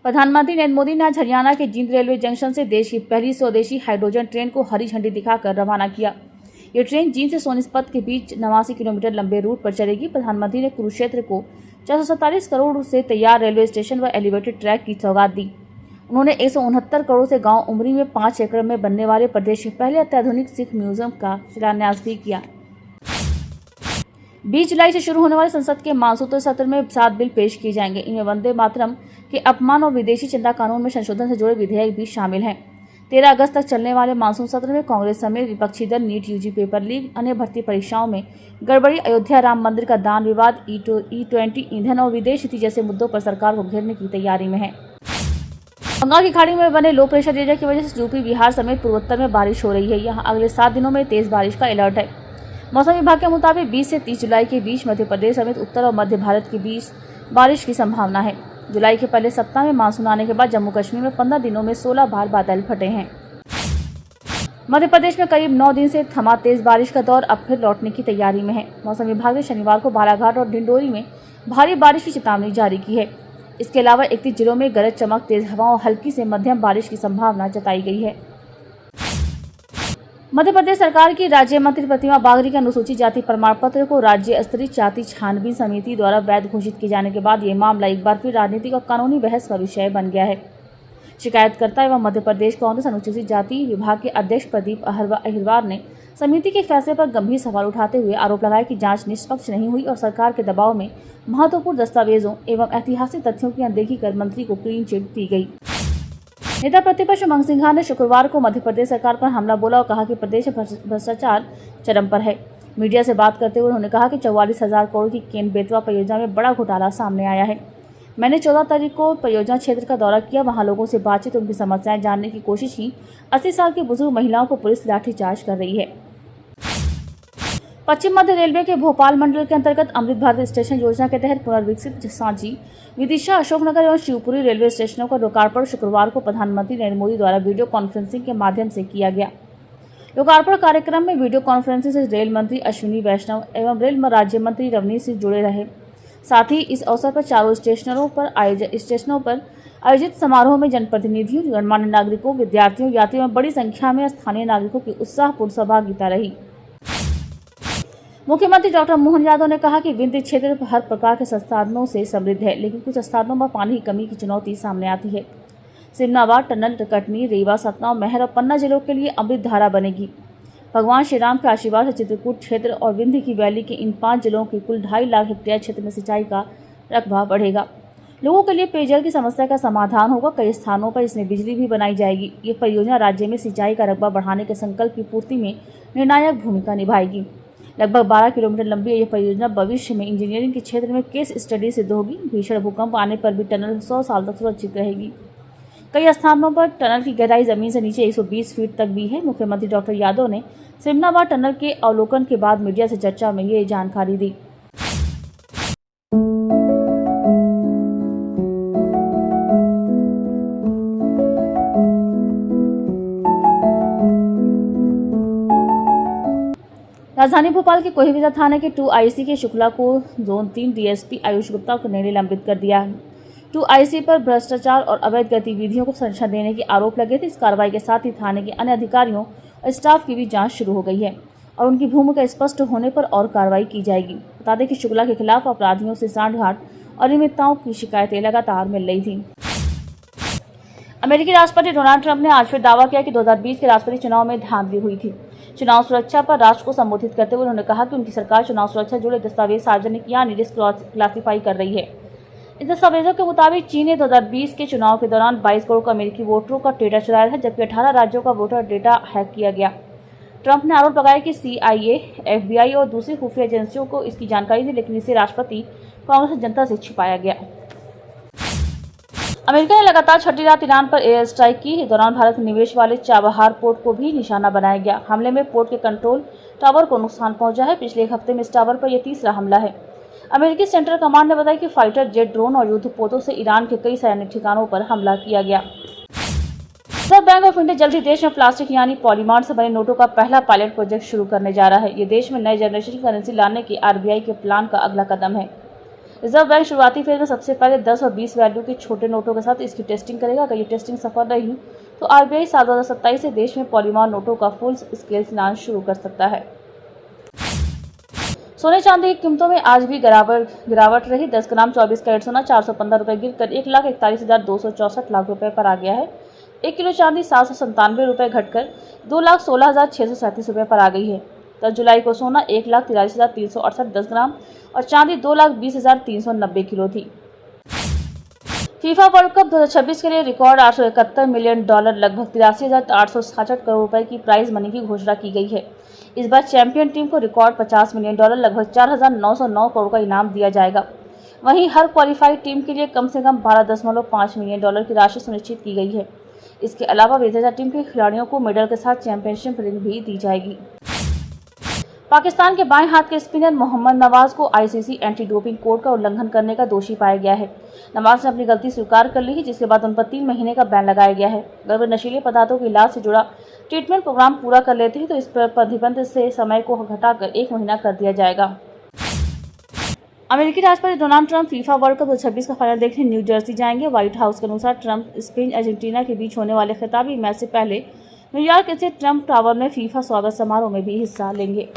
प्रधानमंत्री नरेंद्र मोदी ने आज हरियाणा के जींद रेलवे जंक्शन से देश की पहली स्वदेशी हाइड्रोजन ट्रेन को हरी झंडी दिखाकर रवाना किया। ये ट्रेन जींद से सोनीपत के बीच 89 किलोमीटर लंबे रूट पर चलेगी। प्रधानमंत्री ने कुरुक्षेत्र को 447 करोड़ से तैयार रेलवे स्टेशन व एलिवेटेड ट्रैक की सौगात दी। उन्होंने 169 करोड़ से गांव उमरी में 5 एकड़ में बनने वाले प्रदेश के पहले अत्याधुनिक सिख म्यूजियम का शिलान्यास भी किया। 20 जुलाई से शुरू होने वाले संसद के मानसून सत्र में 7 बिल पेश किए जाएंगे। इनमें वंदे मातरम के अपमान और विदेशी चंदा कानून में संशोधन से जुड़े विधेयक भी शामिल हैं। 13 अगस्त तक चलने वाले मानसून सत्र में कांग्रेस समेत विपक्षी दल नीट, यूजी पेपर लीक, अन्य भर्ती परीक्षाओं में गड़बड़ी, अयोध्या राम मंदिर का दान विवाद, E20 ईंधन और विदेश नीति जैसे मुद्दों पर सरकार को घेरने की तैयारी में है। बंगाल की खाड़ी में बने लो प्रेशर एरिया की वजह से यूपी, बिहार समेत पूर्वोत्तर में बारिश हो रही है। यहाँ अगले 7 दिनों में तेज बारिश का अलर्ट है। मौसम विभाग के मुताबिक 20 से 30 जुलाई के बीच मध्य प्रदेश समेत उत्तर और मध्य भारत के बीच बारिश की संभावना है। जुलाई के पहले सप्ताह में मानसून आने के बाद जम्मू कश्मीर में 15 दिनों में 16 बार बादल फटे हैं। मध्य प्रदेश में करीब 9 दिन से थमा तेज बारिश का दौर अब फिर लौटने की तैयारी में है। मौसम विभाग ने शनिवार को बालाघाट और डिंडोरी में भारी बारिश की चेतावनी जारी की है। इसके अलावा 31 जिलों में गरज चमक, तेज हवाओं और हल्की से मध्यम बारिश की संभावना जताई गई है। मध्य प्रदेश सरकार की राज्य मंत्री प्रतिमा बागरी के अनुसूचित जाति प्रमाण पत्र को राज्य स्तरीय जाति छानबीन समिति द्वारा वैध घोषित किए जाने के बाद ये मामला एक बार फिर राजनीतिक और कानूनी बहस का विषय बन गया है। शिकायतकर्ता एवं मध्य प्रदेश कांग्रेस अनुसूचित जाति विभाग के अध्यक्ष प्रदीप अहिरवार ने समिति के फैसले पर गंभीर सवाल उठाते हुए आरोप लगाया कि जांच निष्पक्ष नहीं हुई और सरकार के दबाव में महत्वपूर्ण दस्तावेजों एवं ऐतिहासिक तथ्यों की अनदेखी कर मंत्री को क्लीन चिट दी गई। नेता प्रतिपक्ष उमंग सिंघार ने शुक्रवार को मध्य प्रदेश सरकार पर हमला बोला और कहा कि प्रदेश में भ्रष्टाचार चरम पर है। मीडिया से बात करते हुए उन्होंने कहा कि 44,000 करोड़ की केन बेतवा परियोजना में बड़ा घोटाला सामने आया है। मैंने 14 तारीख को परियोजना क्षेत्र का दौरा किया, वहां लोगों से बातचीत, उनकी समस्याएं जानने की कोशिश की। 80 साल की बुजुर्ग महिलाओं को पुलिस लाठीचार्ज कर रही है। पश्चिम मध्य रेलवे के भोपाल मंडल के अंतर्गत अमृत भारत स्टेशन योजना के तहत पुनर्विकसित सांची, विदिशा, अशोकनगर एवं शिवपुरी रेलवे स्टेशनों का लोकार्पण शुक्रवार को प्रधानमंत्री नरेंद्र मोदी द्वारा वीडियो कॉन्फ्रेंसिंग के माध्यम से किया गया। लोकार्पण कार्यक्रम में वीडियो कॉन्फ्रेंसिंग से रेल मंत्री अश्विनी वैष्णव एवं रेल राज्य मंत्री रवनीत सिंह जुड़े रहे। साथ ही इस अवसर पर चारों स्टेशनों पर आयोजित समारोह में जनप्रतिनिधियों, गणमान्य नागरिकों, विद्यार्थियों, यात्रियों में बड़ी संख्या में स्थानीय नागरिकों की उत्साहपूर्ण सहभागिता रही। मुख्यमंत्री डॉक्टर मोहन यादव ने कहा कि विंध्य क्षेत्र हर प्रकार के संसाधनों से समृद्ध है, लेकिन कुछ स्थानों पर पानी की कमी की चुनौती सामने आती है। सिमनाबाद, टनल, कटनी, रीवा, सतना, महर और पन्ना जिलों के लिए अमृत धारा बनेगी। भगवान श्री राम के आशीर्वाद से चित्रकूट क्षेत्र और विंध्य की वैली के इन 5 जिलों के कुल 2.5 लाख हेक्टेयर क्षेत्र में सिंचाई का रकबा बढ़ेगा। लोगों के लिए पेयजल की समस्या का समाधान होगा। कई स्थानों पर इसमें बिजली भी बनाई जाएगी। ये परियोजना राज्य में सिंचाई का रकबा बढ़ाने के संकल्प की पूर्ति में निर्णायक भूमिका निभाएगी। लगभग 12 किलोमीटर लंबी यह परियोजना भविष्य में इंजीनियरिंग के क्षेत्र में केस स्टडी सिद्ध होगी। भीषण भूकंप आने पर भी टनल 100 साल तक सुरक्षित रहेगी। कई स्थानों पर टनल की गहराई जमीन से नीचे 120 फीट तक भी है। मुख्यमंत्री डॉक्टर यादव ने सिमनाबाद टनल के अवलोकन के बाद मीडिया से चर्चा में ये जानकारी दी। राजधानी भोपाल के कोहिबिजा थाने के 2 IC के शुक्ला को जोन 3 DSP आयुष गुप्ता को निलंबित कर दिया है। 2 IC पर भ्रष्टाचार और अवैध गतिविधियों को संरक्षण देने के आरोप लगे थे। इस कार्रवाई के साथ ही थाने के अन्य अधिकारियों और स्टाफ की भी जांच शुरू हो गई है और उनकी भूमिका स्पष्ट होने पर और कार्रवाई की जाएगी। बता दें कि शुक्ला के खिलाफ अपराधियों से सांठगांठ और अनियमितताओं की शिकायतें लगातार मिल रही थी। अमेरिकी राष्ट्रपति डोनाल्ड ट्रंप ने आज फिर दावा किया कि 2020 के राष्ट्रपति चुनाव में धांधली हुई थी। चुनाव सुरक्षा पर राष्ट्र को संबोधित करते हुए उन्होंने कहा कि उनकी सरकार चुनाव सुरक्षा जुड़े दस्तावेज सार्वजनिक यानी रिस्क क्लासिफाई कर रही है। इस दस्तावेजों के मुताबिक चीन ने 2020 के चुनाव के दौरान 22 करोड़ का अमेरिकी वोटरों का डेटा चुराया था, जबकि 18 राज्यों का वोटर डेटा हैक किया गया। ट्रंप ने आरोप लगाया कि CIA, FBI और दूसरी खुफिया एजेंसियों को इसकी जानकारी थी, लेकिन इसे राष्ट्रपति कांग्रेस और जनता से छिपाया गया। अमेरिका ने लगातार छठी रात ईरान पर एयर स्ट्राइक की। इस दौरान भारत में निवेश वाले चाबहार पोर्ट को भी निशाना बनाया गया। हमले में पोर्ट के कंट्रोल टावर को नुकसान पहुंचा है। पिछले एक हफ्ते में इस टावर पर यह तीसरा हमला है। अमेरिकी सेंट्रल कमांड ने बताया कि फाइटर जेट, ड्रोन और युद्धपोतों से ईरान के कई सैन्य ठिकानों पर हमला किया गया। रिजर्व बैंक ऑफ इंडिया जल्द ही देश में प्लास्टिक यानी पॉलीमर से बने नोटों का पहला पायलट प्रोजेक्ट शुरू करने जा रहा है। ये देश में नए जनरेशन की करेंसी लाने के RBI के प्लान का अगला कदम है। रिजर्व बैंक शुरुआती फेज में सबसे पहले 10 और 20 वैल्यू के छोटे नोटों के साथ इसकी टेस्टिंग करेगा। अगर ये टेस्टिंग सफल रही तो आरबीआई साल 2027 से देश में पॉलीमार नोटों का फुल स्केल चलान शुरू कर सकता है। सोने चांदी की कीमतों में आज भी गिरावट रही। 10 ग्राम 24 कैरेट सोना 415 रुपये गिरकर 1,41,264 लाख रुपए पर आ गया है। 1 किलो चांदी 797 रुपये घटकर 2,16,637 रुपये पर आ गई है। 10 जुलाई को सोना 1,43,368 10 ग्राम और चांदी 2,20,390 किलो थी। फीफा वर्ल्ड कप 2026 के लिए रिकॉर्ड $871 मिलियन लगभग 83,866 करोड़ रुपए की प्राइज मनी की घोषणा की गई है। इस बार चैंपियन टीम को रिकॉर्ड $50 मिलियन लगभग 4,909 करोड़ का इनाम दिया जाएगा। वहीं हर क्वालिफाइड टीम के लिए कम से कम $12.5 मिलियन की राशि सुनिश्चित की गई है। इसके अलावा विजेता टीम के खिलाड़ियों को मेडल के साथ चैंपियनशिप रिंग भी दी जाएगी। पाकिस्तान के बाएं हाथ के स्पिनर मोहम्मद नवाज को आईसीसी एंटी डोपिंग कोड का उल्लंघन करने का दोषी पाया गया है। नवाज ने अपनी गलती स्वीकार कर ली है, जिसके बाद उन पर 3 महीने का बैन लगाया गया है। अगर वे नशीले पदार्थों के इलाज से जुड़ा ट्रीटमेंट प्रोग्राम पूरा कर लेते हैं तो इस पर प्रतिबंध से समय को घटाकर 1 महीना कर दिया जाएगा। अमेरिकी राष्ट्रपति Donald Trump FIFA world cup 2026 का फाइनल देखने न्यू जर्सी जाएंगे। व्हाइट हाउस के अनुसार ट्रंप स्पेन अर्जेंटीना के बीच होने वाले खिताबी मैच से पहले न्यूयॉर्क स्थित ट्रंप टावर में फीफा स्वागत समारोह में भी हिस्सा लेंगे।